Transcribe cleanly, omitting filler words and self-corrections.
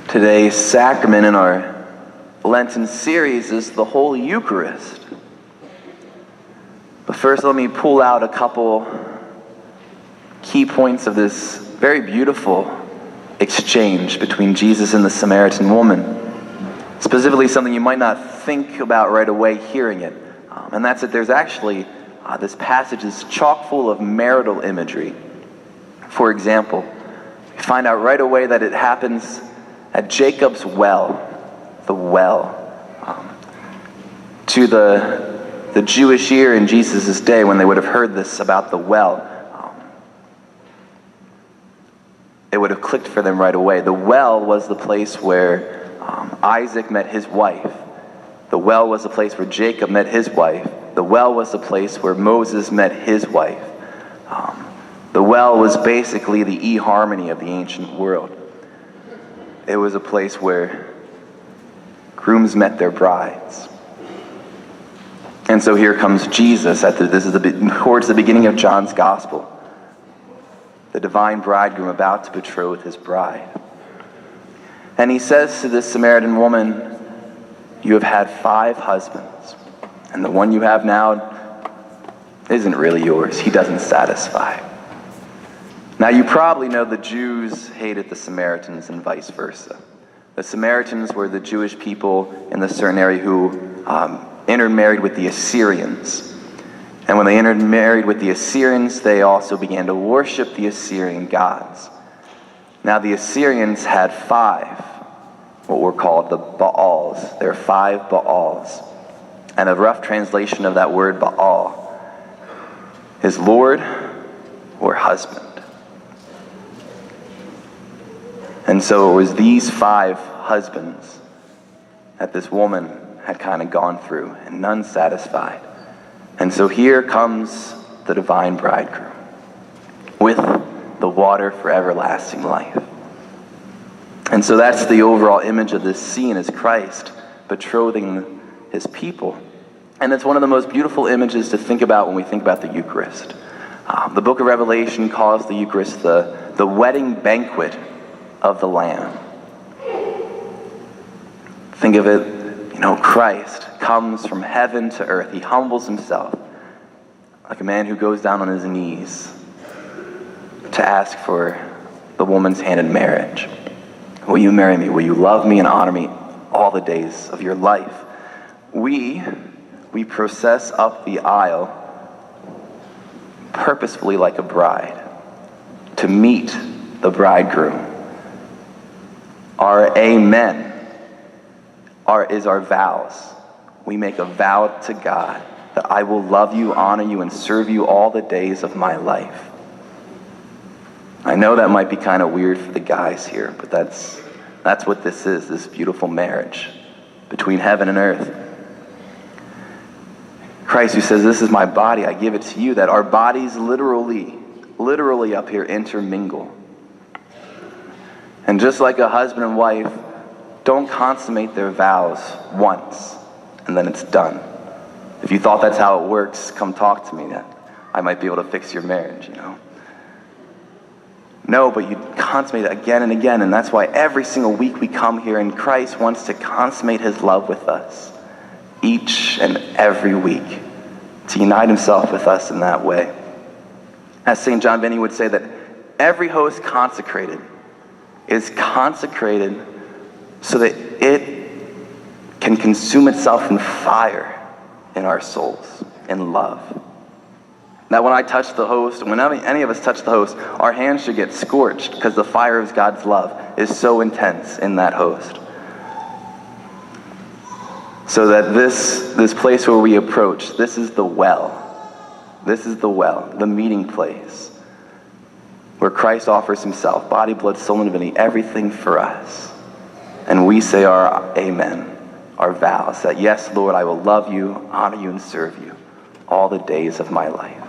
Today's sacrament in our Lenten series is the Holy Eucharist. But first, let me pull out a couple key points of this very beautiful exchange between Jesus and the Samaritan woman. Specifically, something you might not think about right away hearing it. And that's that there's actually, this passage is chock full of marital imagery. For example, you find out right away that it happens at Jacob's well, the well. To the Jewish ear in Jesus' day, when they would have heard this about the well, it would have clicked for them right away. The well was the place where Isaac met his wife. The well was the place where Jacob met his wife. The well was the place where Moses met his wife. The well was basically the eHarmony of the ancient world. It was a place where grooms met their brides. And so here comes Jesus towards the beginning of John's Gospel. The divine bridegroom about to betroth his bride. And he says to this Samaritan woman, "You have had 5 husbands, and the one you have now isn't really yours. He doesn't satisfy." Now you probably know the Jews hated the Samaritans and vice versa. The Samaritans were the Jewish people in the certain area who intermarried with the Assyrians. And when they intermarried with the Assyrians, they also began to worship the Assyrian gods. Now the Assyrians had 5, what were called the Baals. There are 5 Baals. And a rough translation of that word Baal is Lord or husband. And so it was these 5 husbands that this woman had kind of gone through, and none satisfied. And so here comes the divine bridegroom with the water for everlasting life. And so that's the overall image of this scene, is Christ betrothing his people. And it's one of the most beautiful images to think about when we think about the Eucharist. The book of Revelation calls the Eucharist the wedding banquet of the Lamb. Think of it, Christ comes from heaven to earth. He humbles himself like a man who goes down on his knees to ask for the woman's hand in marriage. Will you marry me? Will you love me and honor me all the days of your life? We process up the aisle purposefully like a bride to meet the bridegroom. Our amen is our vows. We make a vow to God that I will love you, honor you, and serve you all the days of my life. I know that might be kind of weird for the guys here, but that's what this is, this beautiful marriage between heaven and earth. Christ, who says, "This is my body, I give it to you," that our bodies literally up here intermingle. And just like a husband and wife don't consummate their vows once and then it's done. If you thought that's how it works, come talk to me. I might be able to fix your marriage, No, but you consummate it again and again, and that's why every single week we come here and Christ wants to consummate his love with us each and every week, to unite himself with us in that way. As St. John Vianney would say, that every host consecrated is consecrated so that it can consume itself in fire in our souls, in love. Now when I touch the host, when any of us touch the host, our hands should get scorched because the fire of God's love is so intense in that host. So that this place where we approach, this is the well. This is the well, the meeting place, where Christ offers himself, body, blood, soul, and divinity, everything for us. And we say our amen, our vows, that yes, Lord, I will love you, honor you, and serve you all the days of my life.